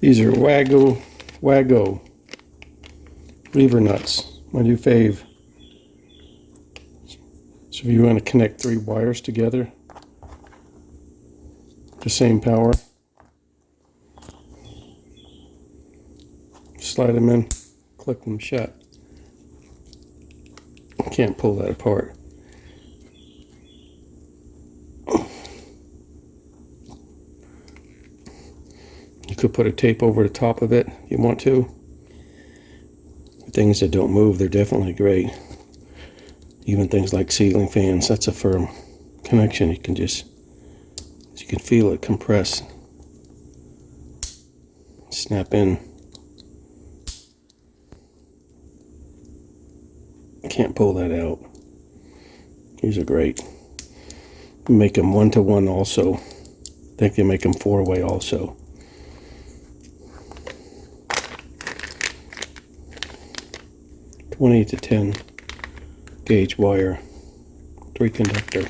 These are WAGO lever nuts, my new fave. So if you want to connect 3 wires together, the same power, slide them in, click them shut. Can't pull that apart. You could put a tape over the top of it if you want to. Things that don't move, they're definitely great. Even things like ceiling fans, that's a firm connection. You can feel it compress, snap in. Can't pull that out. These are great. Make them 1-to-1 also. I think they make them 4-way also. .20 to 10 gauge wire, 3 conductor.